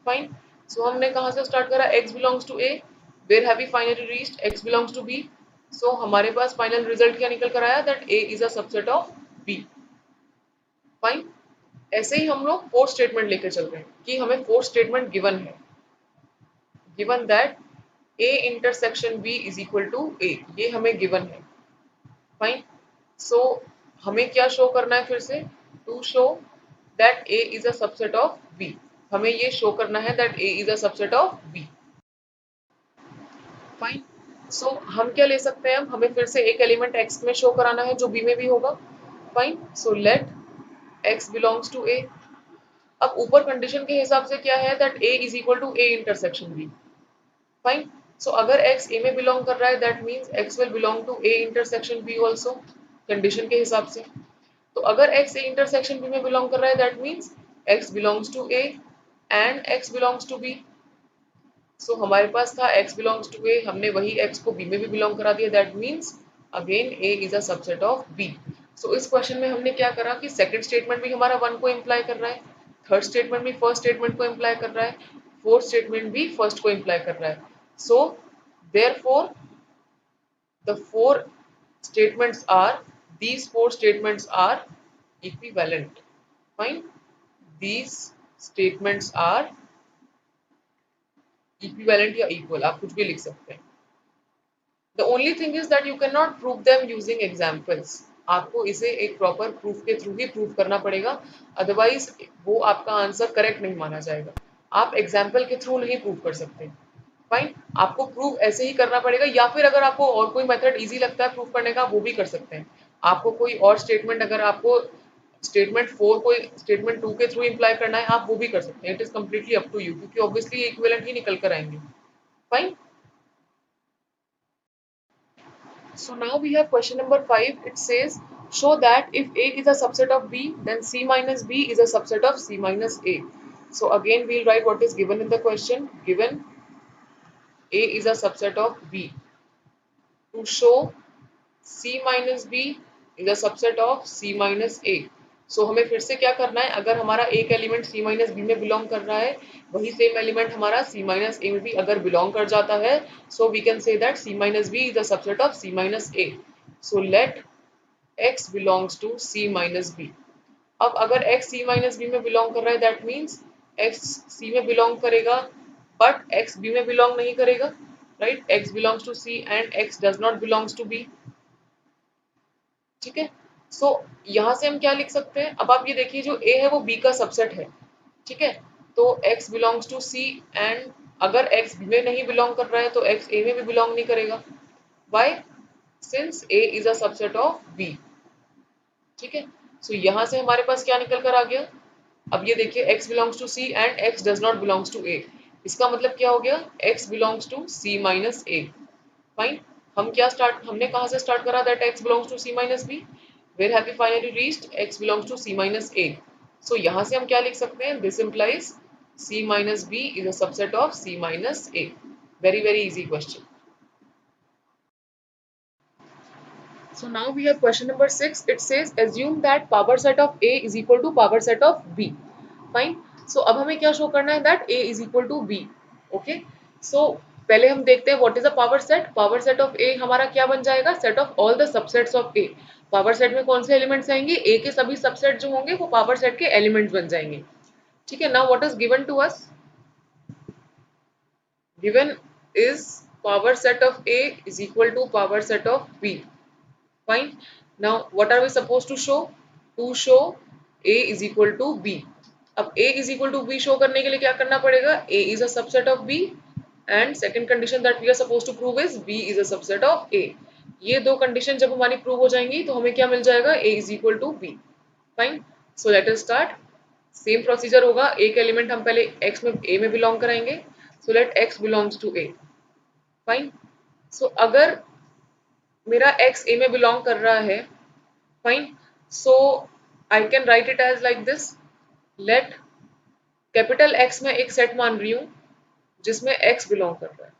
फाइन, सो हमने कहाँ से स्टार्ट करा? x belongs to a, where have we finally reached x belongs to b। So हमारे पास फाइनल रिजल्ट क्या निकल कर आया? That a is a subset of b। Fine, ऐसे ही हम लोग फोर्थ स्टेटमेंट लेकर चल रहे हैं कि हमें फोर्थ स्टेटमेंट गिवन है, given that a intersection b is equal to a, ये हमें गिवन है। फाइन, सो हमें क्या शो करना है फिर से? To show that a is a subset of b, हमें ये शो करना है that a is a subset of b। Fine, so हम क्या ले सकते हैं? हमें फिर से एक एलिमेंट x में शो कराना है जो b में भी होगा। Fine, so let x belongs to a। अब ऊपर कंडीशन के हिसाब से क्या है? That a is equal to a intersection b। Fine, so अगर x a में बिलोंग कर रहा है that means x will belong to a intersection b also, condition के हिसाब से। तो अगर x a इंटरसेक्शन b में बिलोंग कर रहा है that means x belongs to a and x belongs to b। So हमारे पास था x बिलोंग्स टू a, हमने वही x को b में भी बिलोंग करा दिया, that means again a is a subset of b। सो इस क्वेश्चन में हमने क्या करा कि सेकंड स्टेटमेंट भी हमारा वन को इम्प्लाई कर रहा है, थर्ड स्टेटमेंट भी फर्स्ट स्टेटमेंट को इम्प्लाई कर रहा है, फोर्थ स्टेटमेंट भी फर्स्ट को इम्प्लाई कर रहा है। So therefore the four statements are, these four statements are equivalent। Fine, these statements are equivalent या इक्वल, आप कुछ भी लिख सकते हैं। The only thing is that you can not prove them using examples. आपको इसे एक प्रॉपर प्रूफ के थ्रू ही प्रूव करना पड़ेगा, अदरवाइज वो आपका आंसर करेक्ट नहीं माना जाएगा। आप एग्जाम्पल के थ्रू नहीं प्रूव कर सकते। फाइन, आपको प्रूव ऐसे ही करना पड़ेगा, या फिर अगर आपको और कोई मेथड इजी लगता है प्रूव करने का वो भी कर सकते हैं। आपको कोई और स्टेटमेंट, अगर आपको स्टेटमेंट 4 को स्टेटमेंट 2 के थ्रू इम्प्लाई करना है, आप वो भी कर सकते हैं। It is completely up to you, क्योंकि ऑब्वियसली इक्विवेलेंट ही निकल कर आएंगे। Fine. So now we have question number 5. It says, show that if A is a subset of B, then C minus B is a subset of C minus A. So again we'll write what is given in the question. Given A is a subset of B. To show C minus B is a subset of C minus A. So हमें फिर से क्या करना है, अगर हमारा एक element C minus B में बिलोंग कर रहा है, वही सेम एलिमेंट हमारा C माइनस ए में भी अगर बिलोंग कर जाता है, so we can say that C minus B is a subset of C minus A. So let x belongs to C minus B. अब अगर x C minus B में बिलोंग कर रहा है, that means x C में belong करेगा but x B में belong नहीं करेगा, right? x belongs to C and x does not belongs to B. ठीक है, सो यहां से हम क्या लिख सकते हैं, अब आप ये देखिए जो A है वो B का सबसेट है। ठीक है, तो x belongs to C and अगर x B में नहीं बिलोंग कर रहा है तो x A में भी बिलोंग नहीं करेगा। Why? Since A is a subset of B। ठीक है, सो यहां से हमारे पास क्या निकल कर आ गया, अब ये देखिए x belongs to C and x does not belongs to A। इसका मतलब क्या हो गया, x belongs to C minus A। Fine, हमने कहां से स्टार्ट करा that x belongs to C minus B। Where have we finally reached? X belongs to C minus A. So यहाँ से हम क्या लिख सकते हैं? This implies C minus B is a subset of C minus A. Very very easy question. So now we have question number 6. It says assume that power set of A is equal to power set of B. Fine. So अब हमें क्या show करना है that A is equal to B. Okay. So पहले हम देखते हैं what is a power set. Power set of A हमारा क्या बन जाएगा? Set of all the subsets of A. Power set में कौन से एलिमेंट्स आएंगे? ए के सभी सबसेट जो होंगे वो पावर सेट के एलिमेंट्स बन जाएंगे। ठीक है, now what is given to us? Given is power set of A is equal to power set of B. Fine, now what are we suppose to show? To show A is equal to B. अब A is equal to B show करने के लिए क्या करना पड़ेगा? A is a subset of B and second condition that we are suppose to prove is B is a subset of ए। ये दो condition जब हमारी प्रूव हो जाएंगी तो हमें क्या मिल जाएगा? A is equal to B. Fine, so let us start. Same procedure होगा, एक एलिमेंट हम पहले x में a में बिलोंग कराएंगे। So let x belongs to a। Fine, so अगर मेरा x a में बिलोंग कर रहा है, fine, so I can write it as like this. Let capital X में एक सेट मान रही हूं जिसमें x बिलोंग कर रहा है।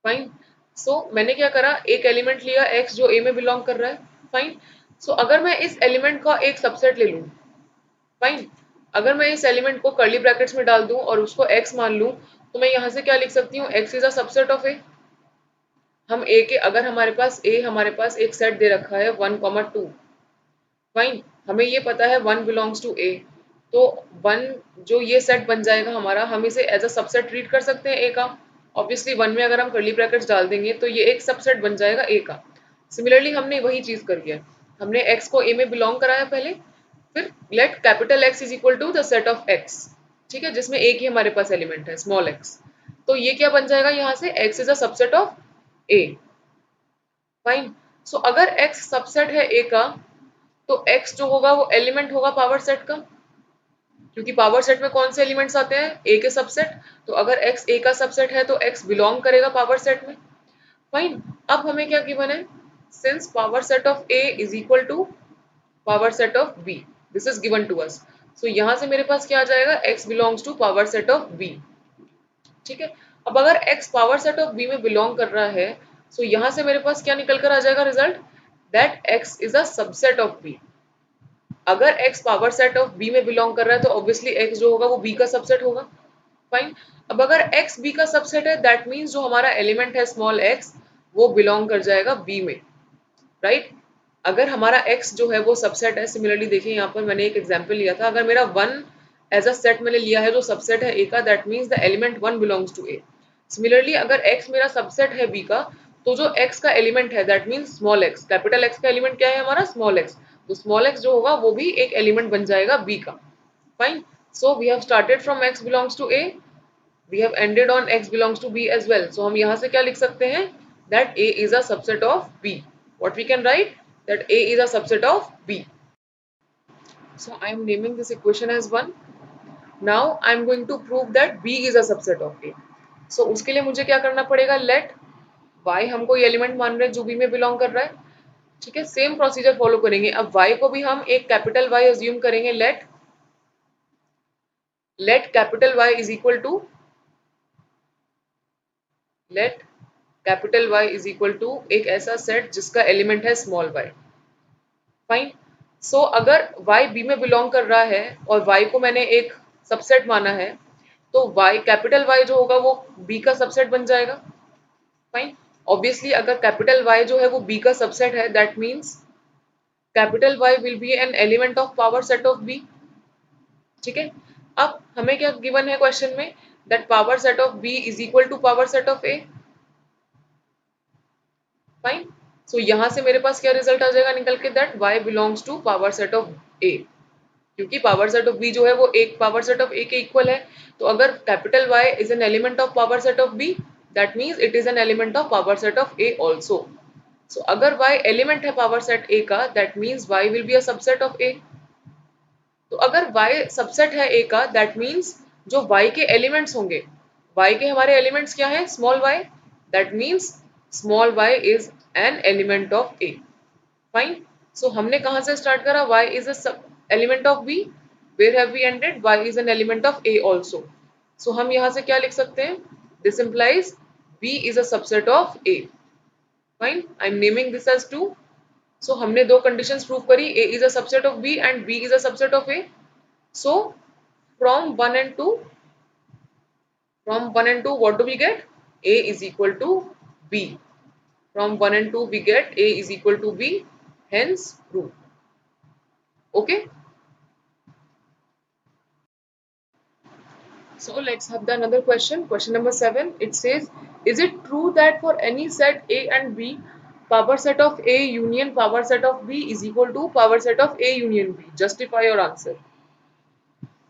फाइन, सो मैंने क्या करा, एक एलिमेंट लिया x जो a में बिलोंग कर रहा है। फाइन, सो अगर मैं इस एलिमेंट का एक सबसेट ले लूं, फाइन, अगर मैं इस एलिमेंट को कर्ली ब्रैकेट्स में डाल दूं और उसको x मान लूं, तो मैं यहां से क्या लिख सकती हूँ? x is a subset of A. हम a के, अगर हमारे पास एक सेट दे रखा है 1, 2, फाइन, हमें ये पता है 1 बिलोंग्स टू a, तो 1 जो ये सेट बन जाएगा हमारा, हम इसे एज अ सबसेट ट्रीट कर सकते हैं a का। ऑब्वियसली 1 में अगर हम कर्ली ब्रैकेट्स डाल देंगे तो ये एक सबसेट बन जाएगा a का। सिमिलरली हमने वही चीज करी है, हमने x को a में बिलोंग कराया पहले, फिर let capital X is equal to the set of X। ठीक है, जिसमें एक ही हमारे पास एलिमेंट है स्मॉल x। तो ये क्या बन जाएगा यहाँ से? X is a subset of A। Fine, so अगर X सबसेट है A का, तो X जो होगा वो एलिमेंट होगा पावर सेट का, क्योंकि पावर सेट में कौन से एलिमेंट्स आते हैं? A के सबसेट। तो अगर X A का सबसेट है तो X बिलोंग करेगा पावर सेट में। फाइन, अब हमें क्या गिवन है? Since power set of A is equal to power set of B, this is given to us. So यहां से मेरे पास क्या आ जाएगा? X belongs to power set of B। ठीक है, अब अगर X power set of B में बिलोंग कर रहा है, सो यहां से मेरे पास क्या निकल कर आ जाएगा result? That X is a subset of B। अगर X power set of B में बिलोंग कर रहा है तो ऑब्वियसली X जो होगा वो B का सबसेट होगा। फाइन, अब अगर X B का सबसेट है, दैट मीन्स जो हमारा एलिमेंट है स्मॉल x वो बिलोंग कर जाएगा B में, राइट? अगर हमारा x जो है वो सबसेट है, सिमिलरली देखिए यहाँ पर मैंने एक एग्जांपल लिया था, अगर मेरा 1 एज अ सेट मैंने लिया है जो सबसेट है ए का, that means the element 1 belongs to A. Similarly अगर x मेरा सबसेट है b का, तो जो x का एलिमेंट है that means small x, capital X का एलिमेंट क्या है हमारा स्मॉल x, तो स्मॉल x जो होगा वो भी एक एलिमेंट बन जाएगा b का। Fine, so we have started from x belongs to a, we have ended on x belongs to b as well, so हम यहाँ से क्या लिख सकते हैं that a is a subset of b। What we can write that a is a subset of b। So I am naming this equation as 1. Now I am going to prove that B is a subset of A. So उसके लिए मुझे क्या करना पड़ेगा, let Y हम कोई element मान रहे हैं जो B में बिलोंग कर रहा है, ठीक है, सेम प्रोसीजर फॉलो करेंगे। अब Y को भी हम एक कैपिटल Y अज्यूम करेंगे, let capital Y is equal to let capital Y is equal to एक ऐसा सेट जिसका एलिमेंट है स्मॉल y। फाइन, सो अगर y b में बिलोंग कर रहा है और y को मैंने एक सबसेट माना है, तो y कैपिटल Y जो होगा वो b का सबसेट बन जाएगा। फाइन, ऑब्वियसली अगर कैपिटल Y जो है वो b का सबसेट है, that means capital Y will B N element of power set of b। ठीक है, अब हमें क्या गिवन है क्वेश्चन में, that power set of b is equal to power set of a। Fine, so यहां से मेरे पास क्या रिजल्ट आ जाएगा निकल के, that y belongs to power set of a, क्योंकि पावर सेट ऑफ b जो है वो एक पावर सेट ऑफ a के इक्वल है। तो अगर capital Y is an element of power set of b, that means it is an element of power set of a also. So अगर y element है पावर सेट a का, that means y will be a subset of a। तो अगर y subset है a का, that means जो y के elements होंगे, y के हमारे एलिमेंट्स क्या है small y, that means small y is an element of a। Fine, so हमने कहां से स्टार्ट करा, y is a element of b, where have we ended, y is an element of a also. So हम यहां से क्या लिख सकते हैं, this implies b is a subset of a। Fine, I am naming this as 2। So हमने दो conditions prove करी, a is a subset of b and b is a subset of a। So from 1 and 2, what do we get? A is equal to B. From 1 and 2 we get A is equal to B, hence true. Okay, so let's have the another question. Question number 7, it says, is it true that for any set A and B, power set of A union power set of B is equal to power set of A union B? Justify your answer.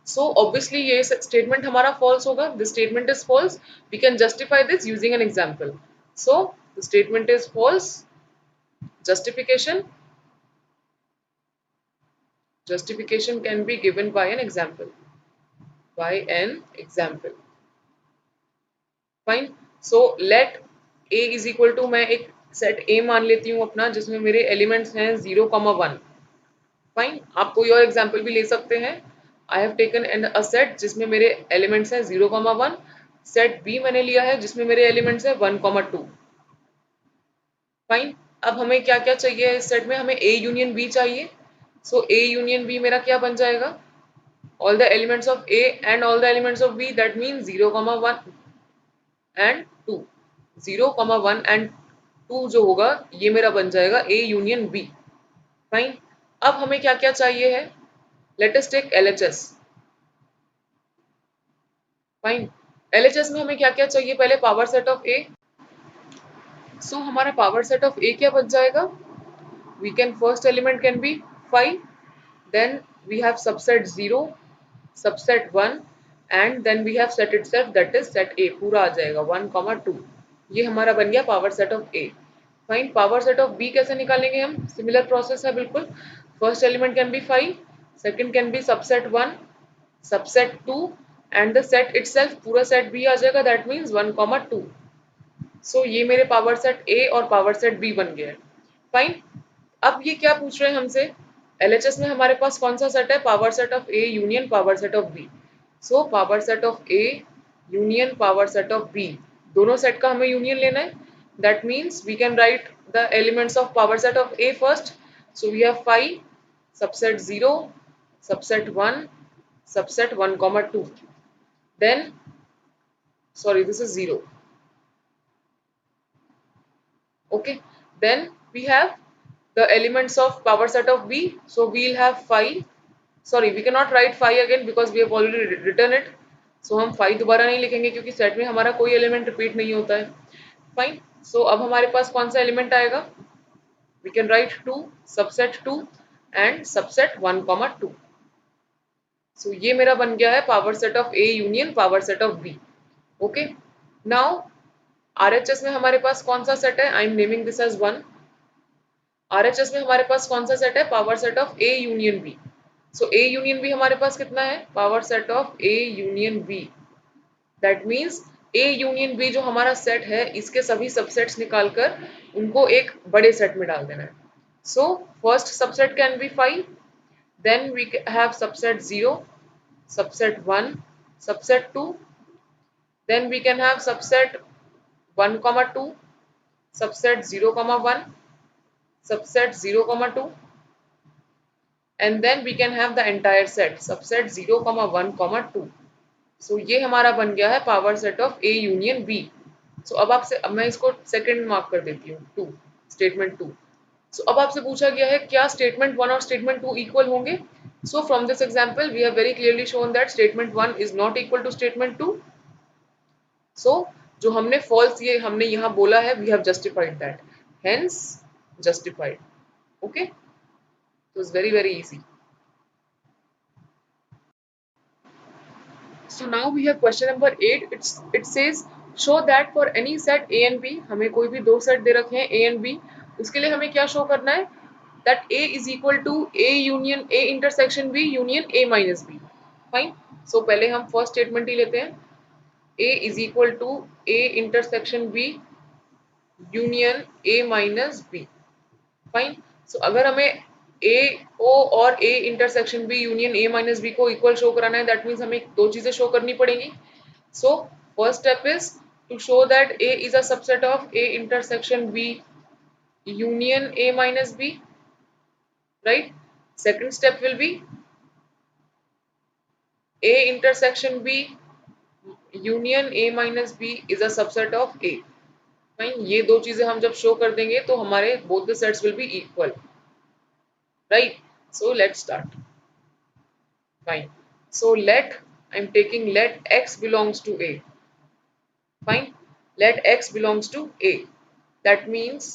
So obviously ये statement हमारा false होगा, this statement is false, we can justify this using an example. So the statement is false, justification can be given by an example, fine. So let A is equal to, मैं एक set A मान लेती हूँ अपना जिसमें मेरे elements हैं 0,1। Fine, आप कोई और एग्जाम्पल भी ले सकते हैं। I have taken and a set जिसमें मेरे एलिमेंट्स हैं 0,1, सेट बी मैंने लिया है जिसमें मेरे एलिमेंट्स हैं 1,2। फाइन, अब हमें क्या क्या चाहिए इस सेट में, हमें ए यूनियन बी चाहिए। सो ए यूनियन बी मेरा क्या बन जाएगा, all the elements of A and all the elements of B, that mean 0,1 and 2। 0,1 and 2 जो होगा ये मेरा बन जाएगा ए यूनियन बी। फाइन, अब हमें क्या क्या चाहिए है, let us take LHS। Fine, LHS में हमें क्या क्या चाहिए, पहले power set of A. So हमारा पावर सेट ऑफ ए क्या बन जाएगा, we can first element can be 5, then we have subset 0, subset 1 and then we have set itself that is set A, पूरा आ जाएगा 1,2। ये हमारा बन गया power set of A. Fine, power set of B कैसे निकालेंगे हम, सिमिलर प्रोसेस है बिल्कुल। First element can be 5, second can be subset 1, subset 2 and the set itself, पूरा सेट बी आ जाएगा, दैट मीन्स 1,2। सो ये मेरे पावर सेट ए और पावर सेट बी बन गया है। फाइन, अब ये क्या पूछ रहे हैं हमसे, LHS में हमारे पास कौन सा सेट है, power set of A union power set of B. So power set of A union power set of B, दोनों सेट का हमें यूनियन लेना है। That means we can write the elements of power set of A first. So we have 5, subset 0, subset 1, subset 1,2, then sorry this is 0, okay, then we have the elements of power set of b, so we'll have 5, sorry we can not write 5 again because we have already written इट. So हम 5 दोबारा नहीं लिखेंगे क्योंकि set में हमारा कोई element repeat नहीं होता है. फाइन. सो अब हमारे पास कौन सा एलिमेंट आएगा? We can write 2 subset 2 and subset 1 comma 2. So ये मेरा बन गया है power set of A union power set of B. Okay. Now RHS में हमारे पास कौन सा सेट है? I am naming this as 1. RHS में हमारे पास कौन सा सेट है? Power set of A union B. So A union B हमारे पास कितना है? Power set of A union B. That means A union B जो हमारा सेट है इसके सभी सबसेट्स निकालकर उनको एक बड़े सेट में डाल देना है. So first subset can be 5, then we have subset 0, subset 1, subset 2, then we can have subset 1 comma 2, subset 0 comma 1, subset 0 comma 2, and then we can have the entire set subset 0 comma 1 comma 2. So ये हमारा बन गया है power set of A union B. So अब मैं इसको second mark कर देती हूँ 2, स्टेटमेंट 2. सो अब आपसे पूछा गया है क्या स्टेटमेंट 1 और स्टेटमेंट 2 इक्वल होंगे? So from this example we have very clearly shown that statement 1 is not equal to statement 2. So जो हमने फॉल्स ये हमने यहाँ बोला है we have justified that, hence justified. Okay. So it's very very easy. So now we have question number 8. It says show that for any set A and B, हमें कोई भी दो सेट दे रखे हैं A and B, उसके लिए हमें क्या शो करना है? That A is equal to A union A intersection B union A minus B. Fine. So पहले हम फर्स्ट स्टेटमेंट ही लेते हैं. A is equal to A intersection B union A minus B. Fine. So अगर हमें A को और A intersection B union A minus B को equal show कराना है, दैट मीन्स हमें दो चीजें शो करनी पड़ेंगी. So first step is to show that A is a subset of A intersection B union A minus B. Right. Second step will be A intersection B union A minus B is a subset of A. Fine. ये दो चीजें हम जब show कर देंगे तो हमारे both the sets will be equal. Right. So let's start. Fine. So I'm taking let x belongs to A. Fine. Let x belongs to A. That means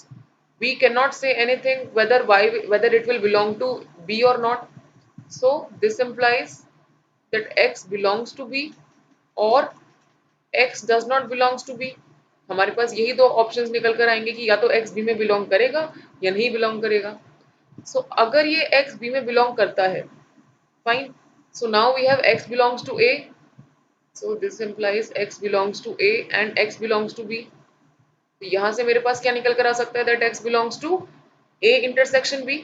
we cannot say anything whether it will belong to B or not. So this implies that x belongs to B or x does not belongs to B. हमारे पास यही दो options निकल कर आएंगे कि या तो x B में बिलोंग करेगा या नहीं बिलोंग करेगा. सो अगर ये x B में बिलोंग करता है, fine. So now we have x belongs to A. So this implies x belongs to A and x belongs to B. तो यहाँ से मेरे पास क्या निकल कर आ सकता है? That x belongs to A intersection B.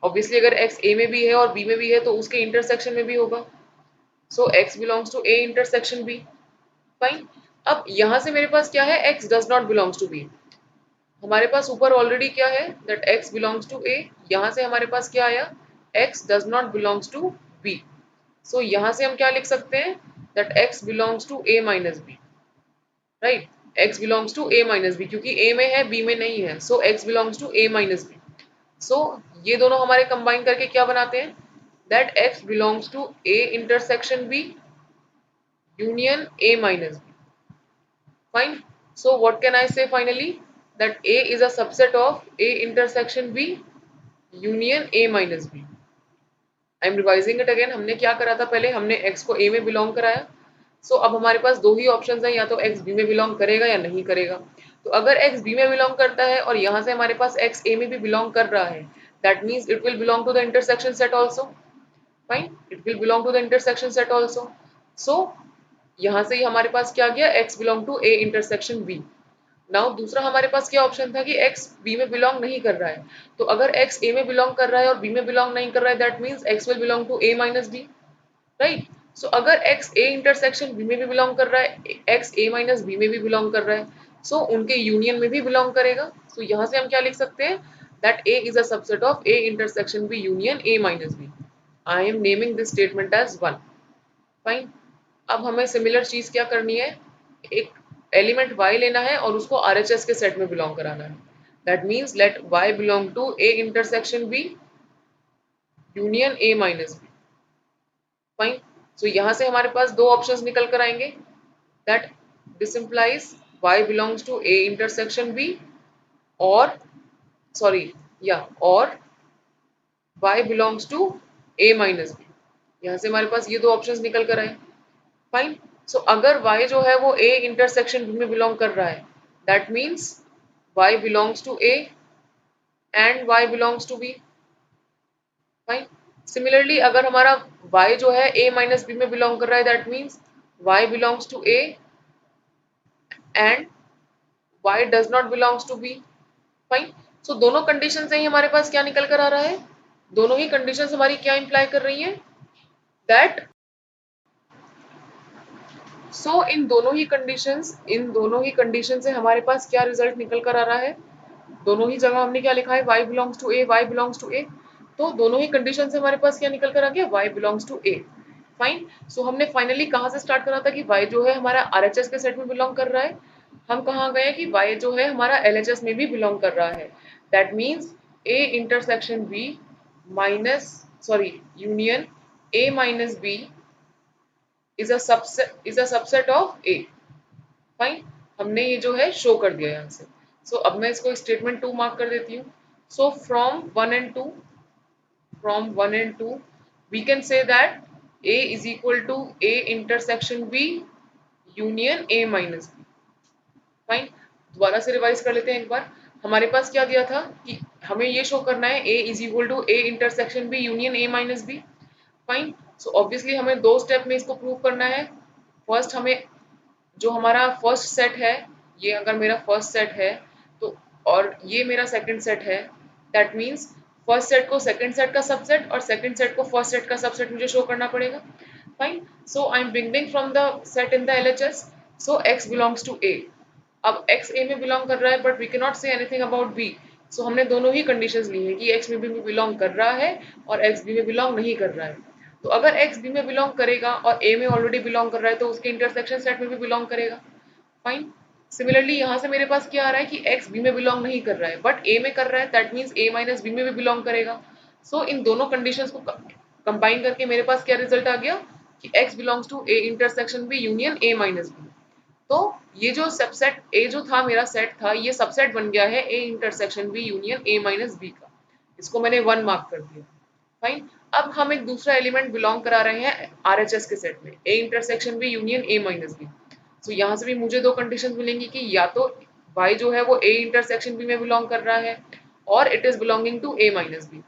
Obviously अगर x A में भी है और B में भी है तो उसके इंटरसेक्शन में भी होगा. सो x belongs to A intersection B. Fine. अब यहाँ से मेरे पास क्या है? x does not belongs to B. हमारे पास ऊपर ऑलरेडी क्या है? That x belongs to A. यहाँ से हमारे पास क्या आया? x does not belongs to B. सो यहाँ से हम क्या लिख सकते हैं? That x belongs to A minus B. Right. x belongs to A minus B क्योंकि A में है B में नहीं है. सो x belongs to A minus B. So ये दोनों हमारे कंबाइन करके क्या बनाते हैं? That x belongs to A intersection B union A minus B. Fine. So what can I say finally? That A is a subset of A intersection B union A minus B. I M revising it again. हमने क्या करा था? पहले हमने x को A में belong कराया. सो अब हमारे पास दो ही ऑप्शंस हैं, या तो x B में बिलोंग करेगा या नहीं करेगा. तो अगर x B में बिलोंग करता है और यहाँ से हमारे पास x A में भी बिलोंग कर रहा है, that means it will belong to the intersection set also. Fine. It will belong to the intersection set also. So यहाँ से ही हमारे पास क्या गया? x belong to A intersection B. Now दूसरा हमारे पास क्या ऑप्शन था कि x B में बिलोंग नहीं कर रहा है. तो अगर x A में बिलोंग कर रहा है और B में बिलोंग नहीं कर रहा है, that means x will belong to A minus B. Right. So अगर x A इंटरसेक्शन B में भी बिलोंग कर रहा है, x A माइनस B में भी बिलोंग कर रहा है, सो उनके यूनियन में भी बिलोंग करेगा. सो यहाँ से हम क्या लिख सकते हैं? That A is a subset of A intersection B union A minus B. I am naming this statement as 1. Fine. अब हमें सिमिलर चीज क्या करनी है? एक एलिमेंट y लेना है और उसको RHS के सेट में बिलोंग कराना है. That means let y belong to A intersection B union A minus B. Fine. So यहाँ से हमारे पास दो ऑप्शंस निकल कर आएंगे. That this implies y belongs to a intersection b, और सॉरी या और y belongs to a minus b. यहाँ से हमारे पास ये दो ऑप्शंस निकल कर आए. फाइन. सो अगर y जो है वो a इंटरसेक्शन b में बिलोंग कर रहा है, that means y belongs to a and y belongs to b. Fine. Similarly अगर हमारा y जो है a माइनस b में बिलोंग कर रहा है, that means y belongs to a and y does not belongs to b. Fine. So दोनों condition से ही हमारे पास क्या निकल कर आ रहा है, दोनों ही कंडीशन हमारी क्या इंप्लाई कर रही है, दैट इन दोनों ही कंडीशन से हमारे पास क्या रिजल्ट निकल कर आ रहा है. दोनों ही जगह हमने क्या लिखा है, y belongs to a, y belongs to a. तो दोनों ही कंडीशन से हमारे पास क्या निकल कर आ गया, y belongs to a. Fine. So हमने फाइनली कहाँ से स्टार्ट करा था कि y जो है हमारा RHS के सेट में बिलोंग कर रहा है. हम कहाँ गए कि y जो है हमारा LHS में भी बिलोंग कर रहा है. That means a intersection b minus sorry union a minus b is a subset of a. Fine. हमने ये जो है शो कर दिया यहाँ से. सो अब मैं इसको स्टेटमेंट 2 मार्क कर देती हूँ. So from 1 and 2 we can say that a is equal to a intersection b union a minus b. Fine. दोबारा से रिवाइज कर लेते हैं एक बार. हमारे पास क्या दिया था कि हमें ये शो करना है a is equal to a intersection b union a minus b. Fine. So obviously हमें दो स्टेप में इसको प्रूव करना है. फर्स्ट हमें जो हमारा फर्स्ट सेट है, ये अगर मेरा फर्स्ट सेट है तो और ये मेरा सेकंड सेट है, दैट मीन्स फर्स्ट सेट को सेकंड सेट का सबसेट और सेकंड सेट को फर्स्ट सेट का सबसेट मुझे शो करना पड़ेगा. Fine. So I am beginning from the set in the LHS. So x belongs to a. अब x a में बिलोंग कर रहा है but we can not say anything about b. So हमने दोनों ही कंडीशंस ली है कि x में भी बिलोंग कर रहा है और x b में बिलोंग नहीं कर रहा है. तो अगर x b में बिलोंग करेगा और a में ऑलरेडी बिलोंग कर रहा है तो उसके इंटरसेक्शन सेट में भी बिलोंग करेगा. फाइन. सिमिलरली यहाँ से मेरे पास क्या आ रहा है कि x b में बिलोंग नहीं कर रहा है बट a में कर रहा है, that means a minus b में भी बिलोंग करेगा. सो इन दोनों कंडीशंस को कंबाइन करके मेरे पास क्या रिजल्ट आ गया कि x belongs to a intersection b union a minus b. तो ये जो सबसेट a जो था मेरा सेट था, ये सबसेट बन गया है a intersection b union a minus b का. इसको मैंने 1 मार्क कर दिया. फाइन. अब हम एक दूसरा एलिमेंट बिलोंग करा रहे हैं RHS के सेट में, a intersection b union a minus b. तो यहाँ से भी मुझे दो कंडीशन मिलेंगी कि या तो y जो है वो a इंटरसेक्शन b में बिलोंग कर रहा है और it is belonging to a minus b.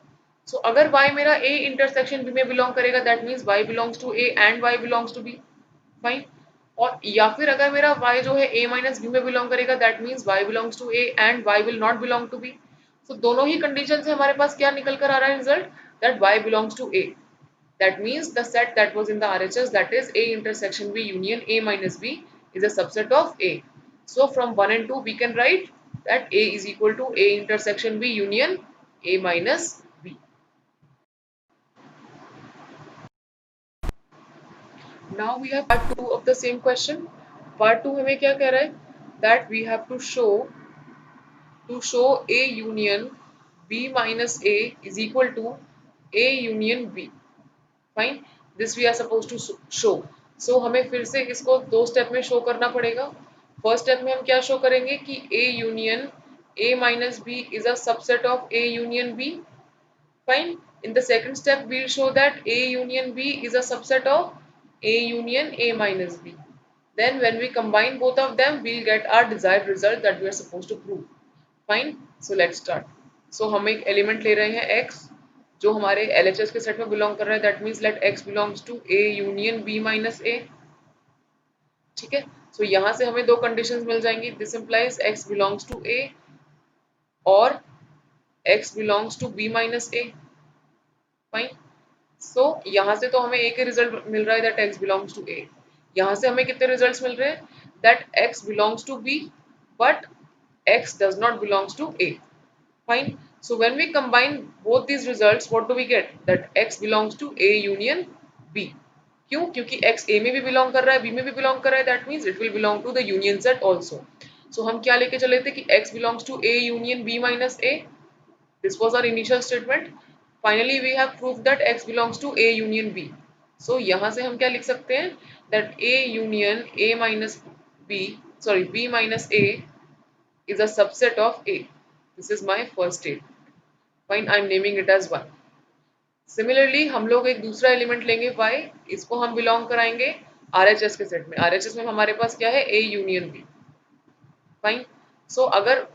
So अगर y मेरा a इंटरसेक्शन b में बिलोंग करेगा, that means y belongs to a and y belongs to b. Fine. और या फिर अगर मेरा y जो है a माइनस b में बिलोंग करेगा, that means y belongs to a and y will not belong to b. So दोनों ही कंडीशन से हमारे पास क्या निकल कर आ रहा है result, that y belongs to a. That means the set that was in the RHS, that is A intersection B union A minus B, is a subset of A. So from 1 and 2 we can write that A is equal to A intersection B union A minus B. Now we have part 2 of the same question. Part 2 हमें क्या कह रहा है, that we have to show A union B minus A is equal to A union B. Fine. This we are suppose to show. So हमें फिर से इसको दो स्टेप में शो करना पड़ेगा. फर्स्ट स्टेप में हम क्या शो करेंगे कि A union A minus B is a subset of A union B. Fine. In the second step we will show that A union B is a subset of A union A minus B. Then when we combine both of them, we'll get our desired result that we are supposed to prove. Fine. So let's start. So हम एक element ले रहे हैं x जो हमारे LHS के set में belong कर रहा है, that means let x belongs to A union B minus A. ठीक है. सो यहाँ से हमें दो कंडीशंस मिल जाएंगी. This implies x belongs to A और x belongs to B minus A. Fine. So यहाँ से तो हमें एक ही रिजल्ट मिल रहा है that x belongs to A. यहाँ से हमें कितने रिजल्ट्स मिल रहे हैं, that x belongs to B but x does not belongs to A. Fine. So when we combine both these results, what do we get? That x belongs to A union B. क्यों? क्योंकि x A में भी belong कर रहा है, B में भी belong कर रहा है, that means it will belong to the union set also. So हम क्या लेके चले थे कि x belongs to A union B minus A. This was our initial statement. Finally, we have proved that x belongs to A union B. सो यहाँ से हम क्या लिख सकते हैं that A union A minus B, sorry B minus A is a subset of A. This is my first statement. Fine, I am naming it as 1. Similarly, हम लोग एक दूसरा एलिमेंट लेंगे y, इसको हम बिलोंग कराएंगे RHS के set में. RHS में हमारे पास क्या है A union B. Fine. So अगर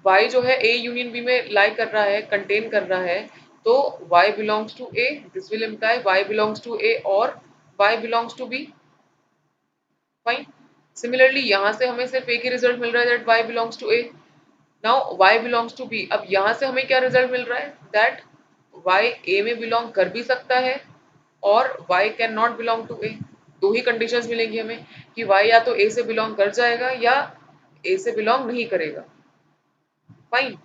y जो है A यूनियन B में लाई कर रहा है, कंटेन कर रहा है, तो y belongs to A. This will imply y belongs to A और y belongs to B. Fine. Similarly यहाँ से हमें सिर्फ एक ही रिजल्ट मिल रहा है that y belongs to A. Now y belongs to B. अब यहाँ से हमें क्या रिजल्ट मिल रहा है दैट y A में बिलोंग कर भी सकता है और y can not belong to A. दो ही कंडीशंस मिलेंगी हमें कि y या तो A से बिलोंग कर जाएगा या A से बिलोंग नहीं करेगा. फाइन.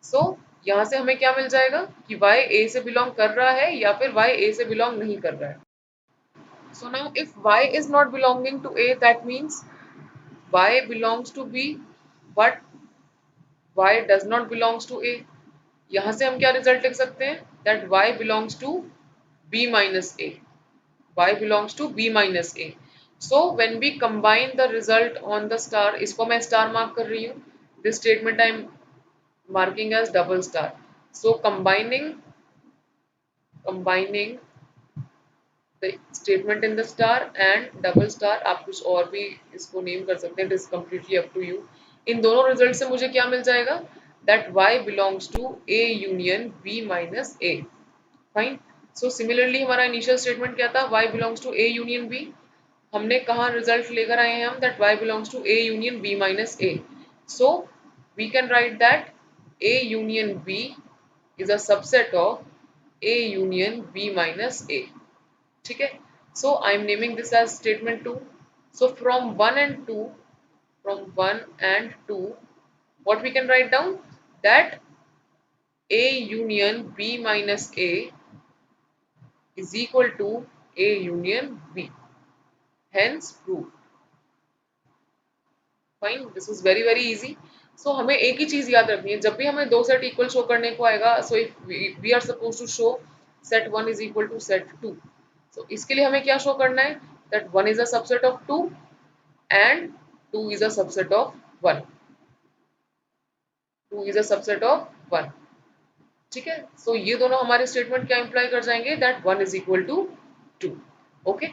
सो यहाँ से हमें क्या मिल जाएगा कि y A से बिलोंग कर रहा है या फिर y A से बिलोंग नहीं कर रहा है. So now if y is not belonging to A, that means y belongs to B but y does not belongs to A. यहाँ से हम क्या रिजल्ट लिख सकते हैं that y belongs to B minus A. y belongs to B minus A. So when we combine the result on the star, इसको मैं star mark कर रही हूँ. This statement I am marking as double star. So combining the statement in the star and double star, आप कुछ और भी इसको नेम कर सकते हैं. It is completely up to you. इन दोनों रिजल्ट से मुझे क्या मिल जाएगा that y belongs to A union B minus A. Fine. So similarly हमारा इनिशियल स्टेटमेंट क्या था y belongs to A union B. हमने कहा रिजल्ट लेकर आए हैं हम that y belongs to A union B minus A. So we can write that A union B is a subset of A union B minus A. ठीक है. So I am naming this as statement 2. So from 1 and 2 what we can write down that A union B minus A is equal to A union B. Hence proved. Fine. This is very very easy. So हमें एक ही चीज याद रखनी है जब भी हमें दो सेट इक्वल शो करने को आएगा. So if we are suppose to show set 1 is equal to set 2. So इसके लिए हमें क्या शो करना है that 1 is a subset of 2 and 2 is a subset of 1. 2 is a subset of 1. ठीक है. सो ये दोनों हमारे स्टेटमेंट क्या इंप्लाई कर जाएंगे that 1 is equal to 2. Okay.